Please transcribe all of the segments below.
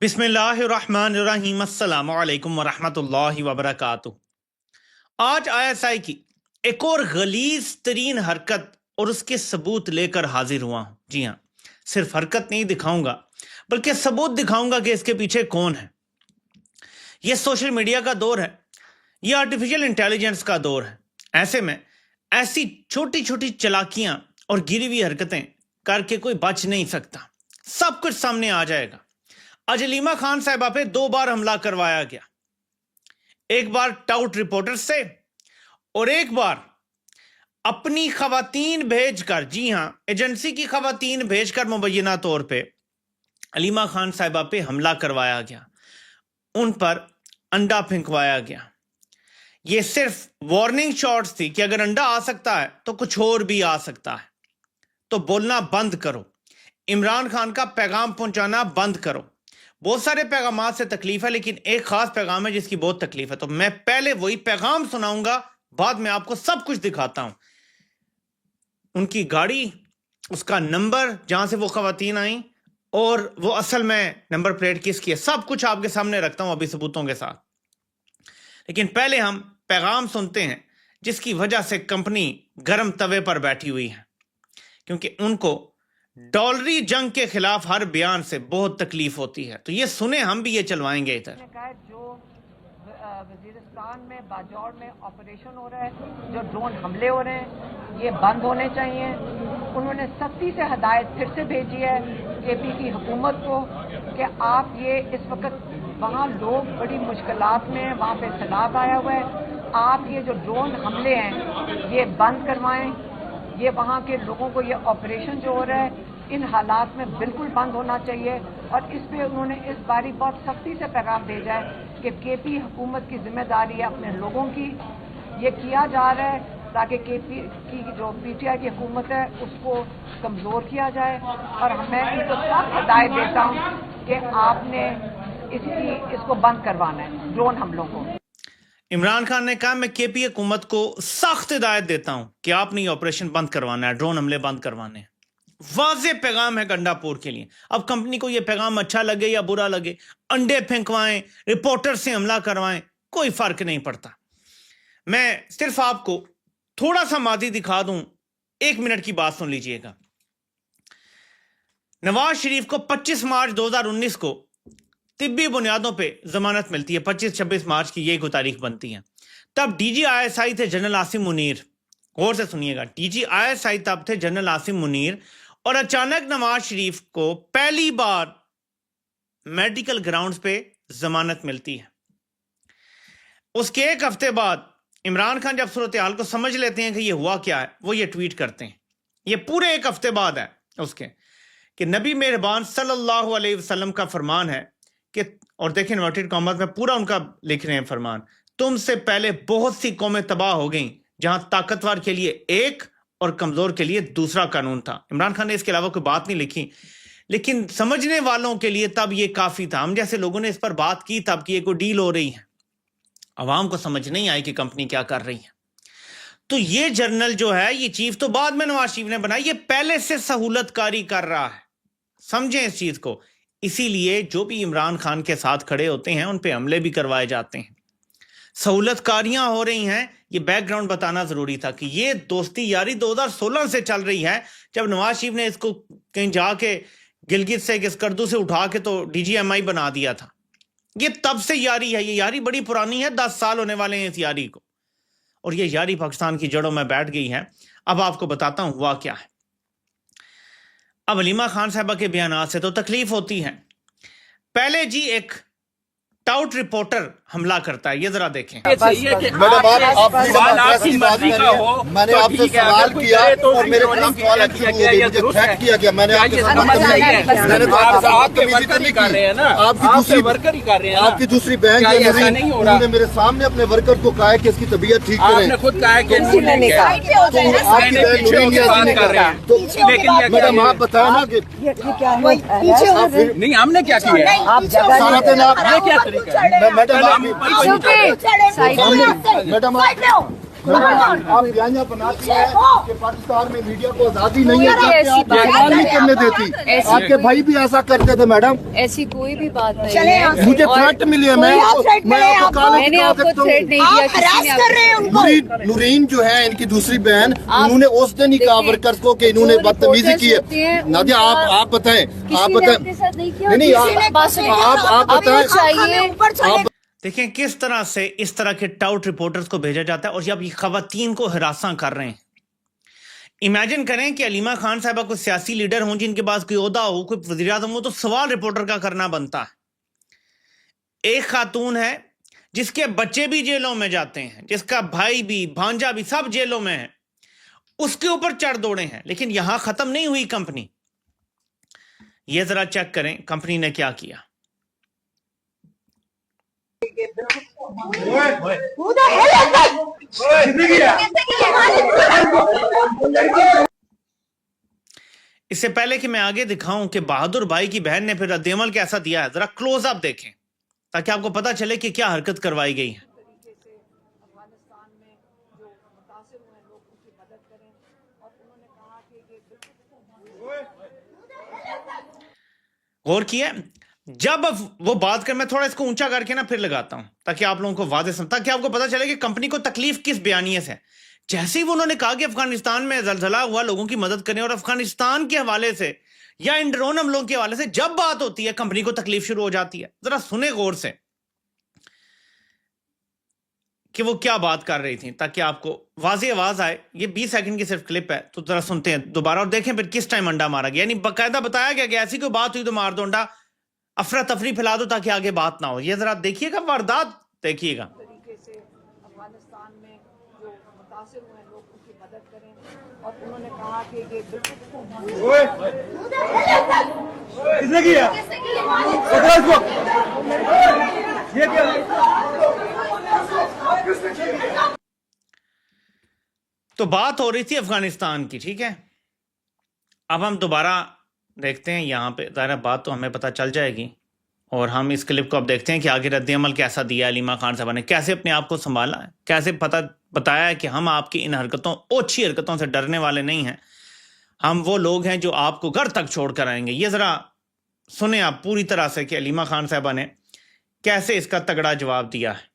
बिस्मिल्लाहिर्रहमानिर्रहीम अस्सलामु अलैकुम वरहमतुल्लाहि वबरकातुह। आज आईएसआई की एक और गलीज तरीन हरकत और उसके सबूत लेकर हाजिर हुआ हूं। जी हाँ, सिर्फ हरकत नहीं दिखाऊंगा बल्कि सबूत दिखाऊंगा कि इसके पीछे कौन है। यह सोशल मीडिया का दौर है, यह आर्टिफिशियल इंटेलिजेंस का दौर है। ऐसे में ऐसी छोटी छोटी चालाकियां और गिरी हुई हरकतें करके कोई बच नहीं सकता, सब कुछ सामने आ जाएगा। आज हलीमा खान साहिबा पे 2 बार हमला करवाया गया, एक बार टाउट रिपोर्टर से और एक बार अपनी खवातीन भेजकर, जी हां, एजेंसी की खवातीन भेजकर मुबैना तौर पे हलीमा खान साहिबा पे हमला करवाया गया, उन पर अंडा फेंकवाया गया। ये सिर्फ वार्निंग शॉट्स थी कि अगर अंडा आ सकता है तो कुछ और भी आ सकता है, तो बोलना बंद करो, इमरान खान का पैगाम पहुंचाना बंद करो। बहुत सारे पैगामात से तकलीफ है, लेकिन एक खास पैगाम है जिसकी बहुत तकलीफ है, तो मैं पहले वही पैगाम सुनाऊंगा, बाद में आपको सब कुछ दिखाता हूं। उनकी गाड़ी, उसका नंबर जहां से वो खवातीन आई और वो असल में नंबर प्लेट किसकी है, सब कुछ आपके सामने रखता हूं अभी सबूतों के साथ। लेकिन पहले हम पैगाम सुनते हैं जिसकी वजह से कंपनी गर्म तवे पर बैठी हुई है, क्योंकि उनको डॉलरी जंग के खिलाफ हर बयान से बहुत तकलीफ होती है। तो ये सुने, हम भी ये चलवाएंगे इधर। जो वजीरिस्तान में बाजौर में ऑपरेशन हो रहा है, जो ड्रोन हमले हो रहे हैं, ये बंद होने चाहिए। उन्होंने सख्ती से हदायत फिर से भेजी है केपी की हुकूमत को कि आप ये इस वक्त वहाँ लोग बड़ी मुश्किलात में हैं, वहाँ पे सैलाब आया हुआ है, आप ये जो ड्रोन हमले हैं ये बंद करवाएं। ये वहाँ के लोगों को ये ऑपरेशन जो हो रहा है इन हालात में बिल्कुल बंद होना चाहिए। और इस पे उन्होंने इस बारी बहुत सख्ती से पैगाम भेजा है कि केपी हुकूमत की जिम्मेदारी है अपने लोगों की, ये किया जा रहा है ताकि केपी की जो पीटीआई की हुकूमत है उसको कमज़ोर किया जाए। और मैं इनको सख्त हिदायत देता हूँ कि आपने इसको बंद करवाना है, ड्रोन हमलों को। इमरान खान ने कहा, मैं केपी हुकूमत को सख्त हिदायत देता हूं कि आपने ये ऑपरेशन बंद करवाना है, ड्रोन हमले बंद करवाने हैं। वाज़ेह पैगाम है गंडापुर के लिए। अब कंपनी को ये पैगाम अच्छा लगे या बुरा लगे, अंडे फेंकवाएं, रिपोर्टर से हमला करवाएं, कोई फर्क नहीं पड़ता। मैं सिर्फ आपको थोड़ा सा मादी दिखा दूं, 1 मिनट की बात सुन लीजिएगा। नवाज शरीफ को 25 मार्च 2019 को तिब्बी बुनियादों पे जमानत मिलती है, 25-26 मार्च की ये तारीख बनती है। तब डीजी आईएसआई थे जनरल आसिम मुनीर। गौर से सुनिएगा, डीजी आईएसआई तब थे जनरल आसिम मुनीर, और अचानक नवाज शरीफ को पहली बार मेडिकल ग्राउंड्स पे जमानत मिलती है। उसके 1 हफ्ते बाद इमरान खान जब सूरत हाल को समझ लेते हैं कि ये हुआ क्या है, वो ये ट्वीट करते हैं। ये पूरे 1 हफ्ते बाद है उसके कि नबी मेहरबान सल्लल्लाहु अलैहि वसल्लम का फरमान है कि, और देखें इन्वर्टेड कॉमर्स में पूरा उनका लिख रहे हैं फरमान, तुमसे पहले बहुत सी कौमें तबाह हो गईं जहां ताकतवर के लिए एक और कमजोर के लिए दूसरा कानून था। इमरान खान ने इसके अलावा कोई बात नहीं लिखी, लेकिन समझने वालों के लिए तब ये काफी था। हम जैसे लोगों ने इस पर बात की तब कि ये कोई डील हो रही है, अवाम को समझ नहीं आई कि कंपनी क्या कर रही है। तो ये जर्नल जो है, ये चीफ तो बाद में नवाज शरीफ ने बनाई, ये पहले से सहूलतकारी कर रहा है, समझें इस चीज को। इसीलिए जो भी इमरान खान के साथ खड़े होते हैं उन पे हमले भी करवाए जाते हैं, सहूलतकारियां हो रही हैं। ये बैकग्राउंड बताना जरूरी था कि ये दोस्ती यारी 2016 से चल रही है, जब नवाज शरीफ ने इसको कहीं जाके गिलगित से स्कर्दू से उठा के तो डीजीएमआई बना दिया था। ये तब से यारी है, ये यारी बड़ी पुरानी है, 10 साल होने वाले हैं इस यारी को, और ये यारी पाकिस्तान की जड़ों में बैठ गई है। अब आपको बताता हूं हुआ क्या है। अब हलीमा खान साहबा के बयान से तो तकलीफ होती है। पहले जी एक टाउट रिपोर्टर हमला करता है, ये जरा देखें। मैडम, आपकी मर्जी का हो, मैंने आपसे सवाल किया और मेरे खिलाफ सवाल थ्रेट किया गया। मैंने आपकी वर्कर ही कर रहे हैं, आपकी दूसरी बैंक उन्होंने मेरे सामने अपने वर्कर को कहा कि इसकी तबीयत ठीक करें। आपने खुद कहा कि मैडम आप बताए ना कि नहीं, हमने क्या किया, सारा दिन आपने क्या मैडम आप बयानिया बनाती हैं कि पाकिस्तान में मीडिया को आजादी नहीं है, जबकि आप बयान नहीं करने देती। आपके भाई भी ऐसा करते थे मैडम। ऐसी कोई भी बात नहीं है। मुझे थ्रेट मिली है, मैं आपको काले मैंने दिखा आपको सकता थ्रेट हूँ। नहीं दिया, किसी ने आपको नूरीन जो है इनकी दूसरी बहन, उन्होंने उस दिन ही कहा वर्कर्स को कि इन्होंने बदतमीजी की है। नादिया आप बताएं, आप बताएं। नहीं आप बताएं। चाहिए देखें किस तरह से इस तरह के टाउट रिपोर्टर्स को भेजा जाता है और जब ये खवातीन को हरासा कर रहे हैं। इमेजिन करें कि अलीमा खान साहबा कोई सियासी लीडर हों जिनके पास कोई ओहदा हो, कोई वज़ीर-ए-आज़म हो, तो सवाल रिपोर्टर का करना बनता है। एक खातून है जिसके बच्चे भी जेलों में जाते हैं, जिसका भाई भी भांजा भी सब जेलों में है, उसके ऊपर चढ़ दौड़े हैं। लेकिन यहां खत्म नहीं हुई कंपनी। ये जरा चेक करें कंपनी ने क्या किया। इससे पहले कि मैं आगे दिखाऊं कि बहादुर भाई की बहन ने फिर रद्देमल कैसा दिया है, जरा क्लोज अप देखें ताकि आपको पता चले कि क्या हरकत करवाई गई है। गौर किया जब वो बात कर, मैं थोड़ा इसको ऊंचा करके ना फिर लगाता हूं ताकि आप लोगों को वादे ताकि आपको पता चले कि कंपनी को तकलीफ किस बयानिए से। जैसे ही उन्होंने कहा कि अफगानिस्तान में जलजला हुआ, लोगों की मदद करें, और अफगानिस्तान के हवाले से या इन ड्रोन हमलों के हवाले से जब बात होती है कंपनी को तकलीफ शुरू हो जाती है। जरा सुने गौर से कि वो क्या बात कर रही थी ताकि आपको वाज़ी आवाज आए। ये 20 सेकंड की सिर्फ क्लिप है, तो जरा सुनते हैं दोबारा और देखें फिर किस टाइम अंडा मारा गया। यानी बाकायदा बताया गया कि ऐसी कोई बात हुई तो मार दो अंडा, अफरा तफरी फैला दो ताकि आगे बात ना हो। ये जरा देखिएगा, वारदात देखिएगा। तरीके से अफगानिस्तान में जो मुतासिर हुए हैं लोग उनकी मदद करें, और उन्होंने कहा कि ये किसने किया? ये तो बात हो रही थी अफगानिस्तान की, ठीक है। अब हम दोबारा देखते हैं यहाँ पे, ज़ाहिर बात तो हमें पता चल जाएगी, और हम इस क्लिप को अब देखते हैं कि आगे रद्द-ए-अमल कैसा दिया अलीमा खान साहबा ने, कैसे अपने आप को संभाला है, कैसे बताया है कि हम आपकी इन हरकतों, ओछी हरकतों से डरने वाले नहीं हैं, हम वो लोग हैं जो आपको घर तक छोड़ कर आएंगे। ये ज़रा सुने आप पूरी तरह से कि अलीमा खान साहबा ने कैसे इसका तगड़ा जवाब दिया है।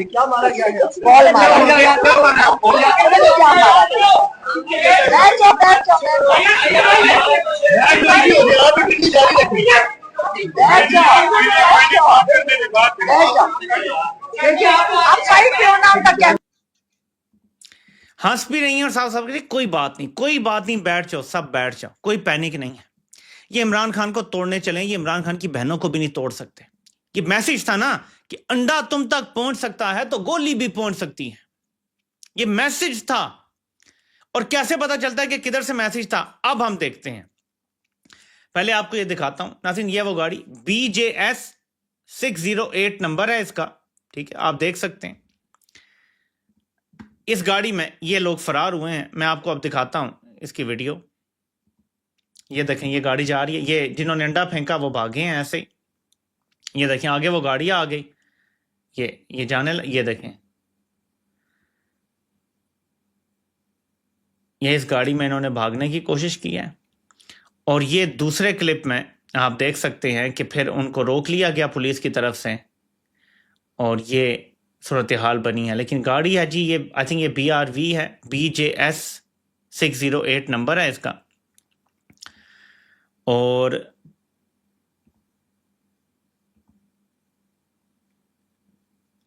क्या मारा गया? हंस भी नहीं है और साफ साफ कह कोई बात नहीं, बैठ जाओ, सब बैठ जाओ, कोई पैनिक नहीं है। ये इमरान खान को तोड़ने चले, ये इमरान खान की बहनों को भी नहीं तोड़ सकते। ये मैसेज था ना कि अंडा तुम तक पहुंच सकता है तो गोली भी पहुंच सकती है, ये मैसेज था। और कैसे पता चलता है कि किधर से मैसेज था, अब हम देखते हैं। पहले आपको ये दिखाता हूं नाज़रीन, ये वो गाड़ी BJS 608 नंबर है इसका, ठीक है, आप देख सकते हैं। इस गाड़ी में ये लोग फरार हुए हैं। मैं आपको अब दिखाता हूं इसकी वीडियो। ये देखें, ये गाड़ी जा रही है, ये जिन्होंने अंडा फेंका वो भागे हैं ऐसे ही। ये देखें आगे वो गाड़ी आ गई, ये जाने ये देखें, ये इस गाड़ी में इन्होंने भागने की कोशिश की है। और ये दूसरे क्लिप में आप देख सकते हैं कि फिर उनको रोक लिया गया पुलिस की तरफ से, और ये सूरत हाल बनी है। लेकिन गाड़ी है जी, ये आई थिंक ये BRV है, BJS 608 नंबर है इसका। और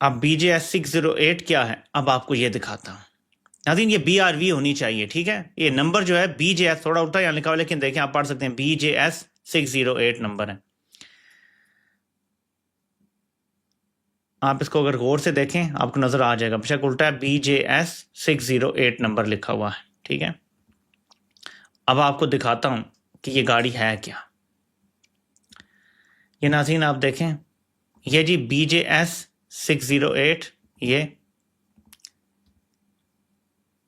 अब BJS 608 क्या है, अब आपको ये दिखाता हूं नाज़रीन। ये BRV होनी चाहिए, ठीक है। ये नंबर जो है BJS थोड़ा उल्टा यहाँ लिखा हुआ, लेकिन देखें आप पढ़ सकते हैं BJS 608 नंबर है। آپ اس کو اگر غور سے دیکھیں آپ کو نظر آ جائے گا، بے شک الٹا ہے، BJS 608 نمبر لکھا ہوا ہے، ٹھیک ہے۔ اب آپ کو دکھاتا ہوں کہ یہ گاڑی ہے کیا۔ یہ ناظرین آپ دیکھیں، یہ جی BJS 608 یہ،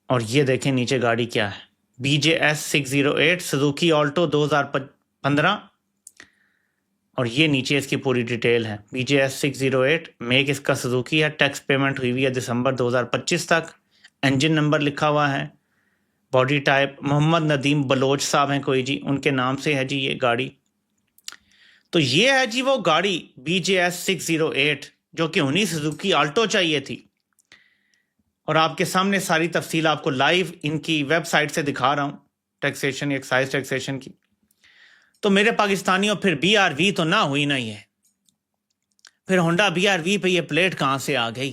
اور یہ دیکھیں نیچے گاڑی کیا ہے، BJS 608 سزوکی آلٹو 2015، اور یہ نیچے اس کی پوری ڈیٹیل ہے۔ BJS 608 میک اس کا سزوکی ہے، ٹیکس پیمنٹ ہوئی ہوئی ہے دسمبر 2025 تک، انجن نمبر لکھا ہوا ہے، باڈی ٹائپ محمد ندیم بلوچ صاحب ہیں کوئی جی، ان کے نام سے ہے جی یہ گاڑی۔ تو یہ ہے جی وہ گاڑی BJS 608 جو کہ انہی سزوکی آلٹو چاہیے تھی، اور آپ کے سامنے ساری تفصیل آپ کو لائیو ان کی ویب سائٹ سے دکھا رہا ہوں، ٹیکسیشن ایکسائز ٹیکسیشن کی۔ تو میرے پاکستانیوں پھر BRV تو نہ ہوئی نا، یہ پھر ہونڈا BRV پہ یہ پلیٹ کہاں سے آ گئی؟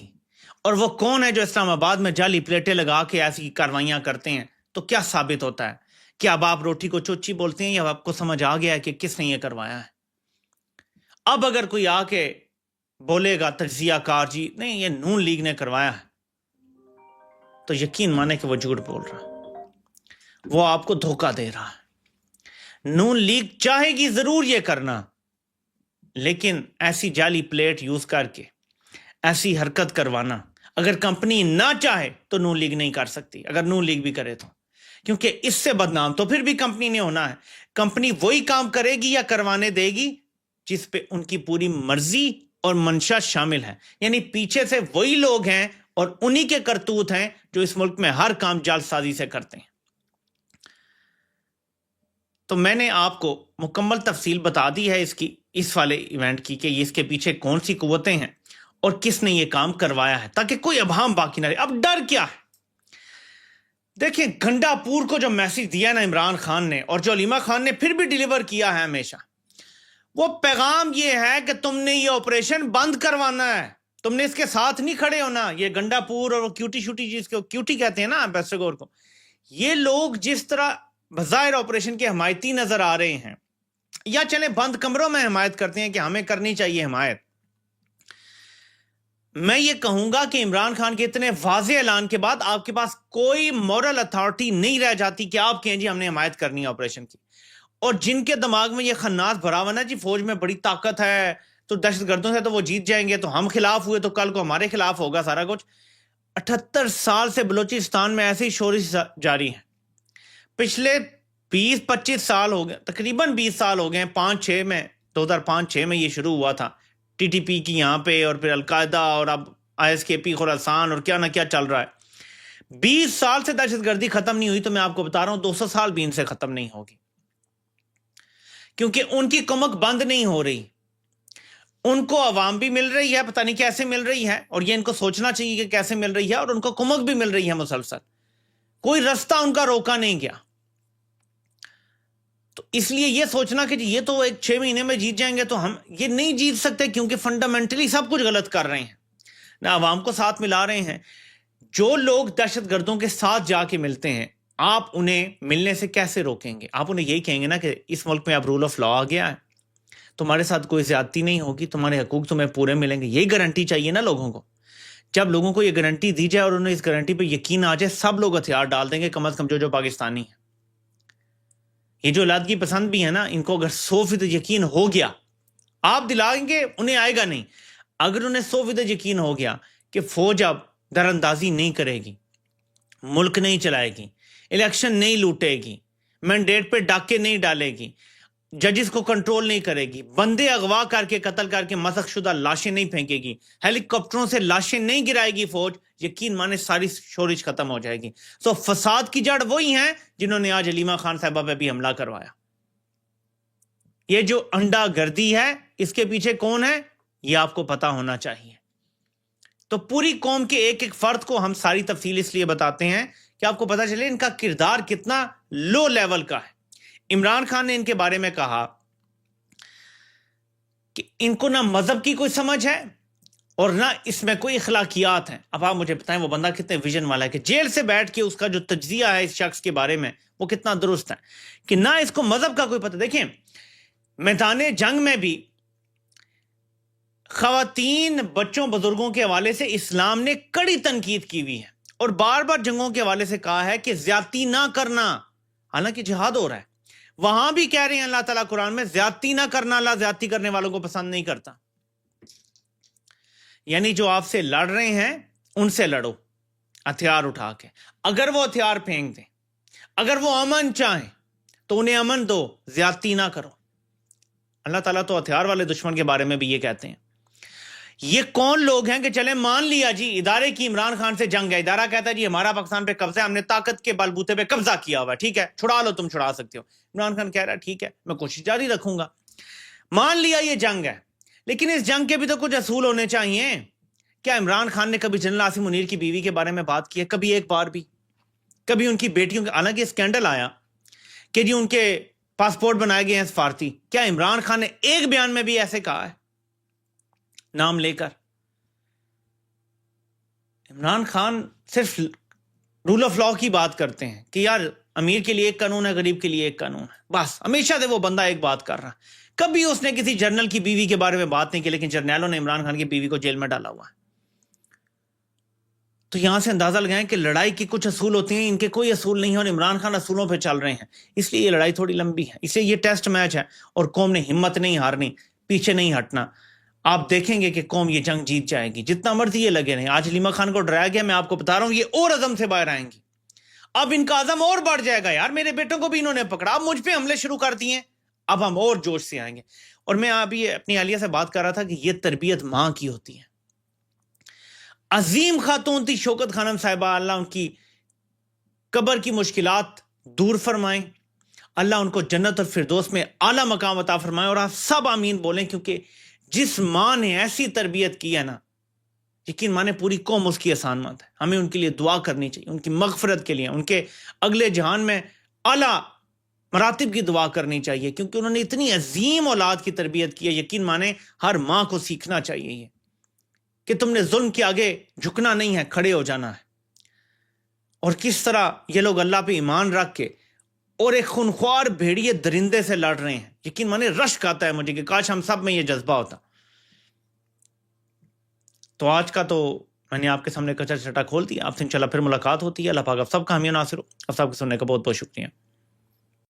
اور وہ کون ہے جو اسلام آباد میں جعلی پلیٹیں لگا کے ایسی کاروائیاں کرتے ہیں؟ تو کیا ثابت ہوتا ہے کہ اب آپ روٹی کو چوچی بولتے ہیں، یا آپ کو سمجھ آ گیا ہے کہ کس نے یہ کروایا ہے؟ اب اگر کوئی آ کے بولے گا تجزیہ کار جی نہیں یہ نون لیگ نے کروایا ہے، تو یقین مانے کہ وہ جھوٹ بول رہا ہے، وہ آپ کو دھوکہ دے رہا ہے۔ نون لیگ چاہے گی ضرور یہ کرنا، لیکن ایسی جعلی پلیٹ یوز کر کے ایسی حرکت کروانا، اگر کمپنی نہ چاہے تو نون لیگ نہیں کر سکتی، اگر نون لیگ بھی کرے تو، کیونکہ اس سے بدنام تو پھر بھی کمپنی نے ہونا ہے۔ کمپنی وہی کام کرے گی یا کروانے دے گی جس پہ ان کی پوری مرضی اور منشا شامل ہے، یعنی پیچھے سے وہی لوگ ہیں اور انہی کے کرتوت ہیں جو اس ملک میں ہر کام جعل سازی سے کرتے ہیں۔ تو میں نے آپ کو مکمل تفصیل بتا دی ہے اس والے ایونٹ کی، کہ اس کے پیچھے کون سی قوتیں ہیں اور کس نے یہ کام کروایا ہے، تاکہ کوئی ابہام باقی نہ رہے۔ اب ڈر کیا ہے؟ دیکھیں گنڈا پور کو جو میسج دیا نا عمران خان نے، اور جو علیمہ خان نے پھر بھی ڈیلیور کیا ہے ہمیشہ، وہ پیغام یہ ہے کہ تم نے یہ آپریشن بند کروانا ہے، تم نے اس کے ساتھ نہیں کھڑے ہونا۔ یہ گنڈا پور اور کیوٹی شوٹی جس کو کیوٹی کہتے ہیں نا بیسٹگور کو، یہ لوگ جس طرح بظاہر آپریشن کے حمایتی نظر آ رہے ہیں، یا چلیں بند کمروں میں حمایت کرتے ہیں کہ ہمیں کرنی چاہیے حمایت، میں یہ کہوں گا کہ عمران خان کے اتنے واضح اعلان کے بعد آپ کے پاس کوئی مورل اتھارٹی نہیں رہ جاتی کہ آپ کہیں جی ہم نے حمایت کرنی ہے آپریشن کی۔ اور جن کے دماغ میں یہ خناس بھرا ہوا نا جی فوج میں بڑی طاقت ہے تو دہشت گردوں سے تو وہ جیت جائیں گے، تو ہم خلاف ہوئے تو کل کو ہمارے خلاف ہوگا سارا کچھ۔ 78 سال سے بلوچستان میں ایسے ہی شورش جاری ہے، پچھلے 20-25 سال ہو گئے، تقریباً 20 سال ہو گئے، 5-6 میں 2005-6 میں یہ شروع ہوا تھا، TTP کی یہاں پہ، اور پھر القاعدہ، اور اب ISKP خراسان، اور کیا نہ کیا چل رہا ہے۔ 20 سال سے دہشت گردی ختم نہیں ہوئی، تو میں آپ کو بتا رہا ہوں 200 سال بھی ان سے ختم نہیں ہوگی، کیونکہ ان کی کمک بند نہیں ہو رہی۔ ان کو عوام بھی مل رہی ہے، پتہ نہیں کیسے مل رہی ہے، اور یہ ان کو سوچنا چاہیے کہ کیسے مل رہی ہے، اور ان کو کمک بھی مل رہی ہے مسلسل، کوئی رستہ ان کا روکا نہیں گیا۔ تو اس لیے یہ سوچنا کہ یہ تو 6 مہینے میں جیت جائیں گے، تو ہم یہ نہیں جیت سکتے، کیونکہ فنڈامنٹلی سب کچھ غلط کر رہے ہیں، نہ عوام کو ساتھ ملا رہے ہیں۔ جو لوگ دہشت گردوں کے ساتھ جا کے ملتے ہیں، آپ انہیں ملنے سے کیسے روکیں گے؟ آپ انہیں یہی کہیں گے نا کہ اس ملک میں اب رول آف لا آ گیا ہے، تمہارے ساتھ کوئی زیادتی نہیں ہوگی، تمہارے حقوق تمہیں پورے ملیں گے۔ یہی گارنٹی چاہیے نا لوگوں کو۔ جب لوگوں کو یہ گارنٹی دی جائے اور انہیں اس گارنٹی پہ یقین آ جائے، سب لوگ ہتھیار ڈال دیں گے، کم از کم جو پاکستانی ہیں۔ یہ جو علیحدگی پسند بھی ہے نا، ان کو اگر 100% یقین ہو گیا، آپ دلائیں گے انہیں آئے گا نہیں، اگر انہیں 100% یقین ہو گیا کہ فوج اب در اندازی نہیں کرے گی، ملک نہیں چلائے گی، الیکشن نہیں لوٹے گی، مینڈیٹ پہ ڈاکے نہیں ڈالے گی، ججز کو کنٹرول نہیں کرے گی، بندے اغوا کر کے قتل کر کے مسخ شدہ لاشیں نہیں پھینکے گی، ہیلی کاپٹروں سے لاشیں نہیں گرائے گی فوج، یقین مانے ساری شورش ختم ہو جائے گی۔ سو فساد کی جڑ وہی ہیں جنہوں نے آج علیمہ خان صاحبہ پہ بھی حملہ کروایا۔ یہ جو انڈا گردی ہے، اس کے پیچھے کون ہے یہ آپ کو پتا ہونا چاہیے۔ تو پوری قوم کے ایک ایک فرد کو ہم ساری تفصیل اس لیے بتاتے ہیں کہ آپ کو پتا چلے ان کا کردار کتنا لو لیول کا ہے۔ عمران خان نے ان کے بارے میں کہا کہ ان کو نہ مذہب کی کوئی سمجھ ہے اور نہ اس میں کوئی اخلاقیات ہیں۔ اب آپ مجھے بتائیں وہ بندہ کتنے ویژن والا ہے کہ جیل سے بیٹھ کے اس کا جو تجزیہ ہے اس شخص کے بارے میں وہ کتنا درست ہے کہ نہ اس کو مذہب کا کوئی پتہ۔ دیکھیں میدان جنگ میں بھی خواتین بچوں بزرگوں کے حوالے سے اسلام نے کڑی تنقید کی ہوئی ہے اور بار بار جنگوں کے حوالے سے کہا ہے کہ زیادتی نہ کرنا، حالانکہ جہاد ہو رہا ہے، وہاں بھی کہہ رہے ہیں اللہ تعالیٰ قرآن میں زیادتی نہ کرنا، اللہ زیادتی کرنے والوں کو پسند نہیں کرتا۔ یعنی جو آپ سے لڑ رہے ہیں ان سے لڑو ہتھیار اٹھا کے، اگر وہ ہتھیار پھینک دیں، اگر وہ امن چاہیں تو انہیں امن دو، زیادتی نہ کرو۔ اللہ تعالیٰ تو ہتھیار والے دشمن کے بارے میں بھی یہ کہتے ہیں۔ یہ کون لوگ ہیں کہ چلیں مان لیا جی ادارے کی عمران خان سے جنگ ہے، ادارہ کہتا ہے جی ہمارا پاکستان پہ قبضہ ہے، ہم نے طاقت کے بل بوتے پہ قبضہ کیا ہوا ہے، ٹھیک ہے چھڑا لو، تم چھڑا سکتے ہو۔ عمران خان کہہ رہا ہے ٹھیک ہے میں کوشش جاری رکھوں گا۔ مان لیا یہ جنگ ہے، لیکن اس جنگ کے بھی تو کچھ اصول ہونے چاہیے۔ کیا عمران خان نے کبھی جنرل عاصم منیر کی بیوی کے بارے میں بات کی ہے؟ کبھی ایک بار بھی؟ کبھی ان کی بیٹیوں کے، حالانکہ اسکینڈل آیا کہ جی ان کے پاسپورٹ بنائے گئے ہیں سفارتی، کیا عمران خان نے ایک بیان میں بھی ایسے کہا ہے نام لے کر؟ عمران خان صرف رول آف لا کی بات کرتے ہیں کہ یار امیر کے لیے ایک قانون ہے، غریب کے لیے ایک قانون ہے، بس ہمیشہ سے وہ بندہ ایک بات کر رہا۔ کبھی اس نے کسی جنرل کی بیوی کے بارے میں بات نہیں کی، لیکن جرنیلوں نے عمران خان کی بیوی کو جیل میں ڈالا ہوا ہے۔ تو یہاں سے اندازہ لگائیں کہ لڑائی کے کچھ اصول ہوتے ہیں، ان کے کوئی اصول نہیں ہیں اور عمران خان اصولوں پہ چل رہے ہیں، اس لیے یہ لڑائی تھوڑی لمبی ہے، اس لیے یہ ٹیسٹ میچ ہے اور قوم نے ہمت نہیں ہارنی، پیچھے نہیں ہٹنا۔ آپ دیکھیں گے کہ قوم یہ جنگ جیت جائے گی، جتنا مرضی یہ لگے رہیں۔ آج حلیمہ خان کو ڈرایا گیا، میں آپ کو بتا رہا ہوں یہ اور عزم سے باہر آئیں گی، اب ان کا عزم اور بڑھ جائے گا۔ یار میرے بیٹوں کو بھی انہوں نے پکڑا، اب مجھ پہ حملے شروع کر دیے، اب ہم اور جوش سے آئیں گے۔ اور میں ابھی اپنی اہلیہ سے بات کر رہا تھا کہ یہ تربیت ماں کی ہوتی ہے۔ عظیم خاتون تھی شوکت خانم صاحبہ، اللہ ان کی قبر کی مشکلات دور فرمائیں، اللہ ان کو جنت اور فردوس میں اعلیٰ مقام عطا فرمائیں، اور آپ سب آمین بولیں، کیونکہ جس ماں نے ایسی تربیت کی ہے نا، یقین مانے پوری قوم اس کی احسان مند ہے۔ ہمیں ان کے لیے دعا کرنی چاہیے، ان کی مغفرت کے لیے، ان کے اگلے جہان میں اعلیٰ مراتب کی دعا کرنی چاہیے، کیونکہ انہوں نے اتنی عظیم اولاد کی تربیت کی ہے۔ یقین مانے ہر ماں کو سیکھنا چاہیے یہ کہ تم نے ظلم کے آگے جھکنا نہیں ہے، کھڑے ہو جانا ہے۔ اور کس طرح یہ لوگ اللہ پہ ایمان رکھ کے اور ایک خونخوار بھیڑیے درندے سے لڑ رہے ہیں، یقین مانے رشک آتا ہے مجھے کہ کاش ہم سب میں یہ جذبہ ہوتا۔ تو آج کا تو میں نے آپ کے سامنے کچا چٹا کھول دیا، آپ سے انشاءاللہ پھر ملاقات ہوتی ہے۔ اللہ پاک آپ سب کا حامی و ناصر ہو، آپ سب کو سننے کا بہت بہت شکریہ۔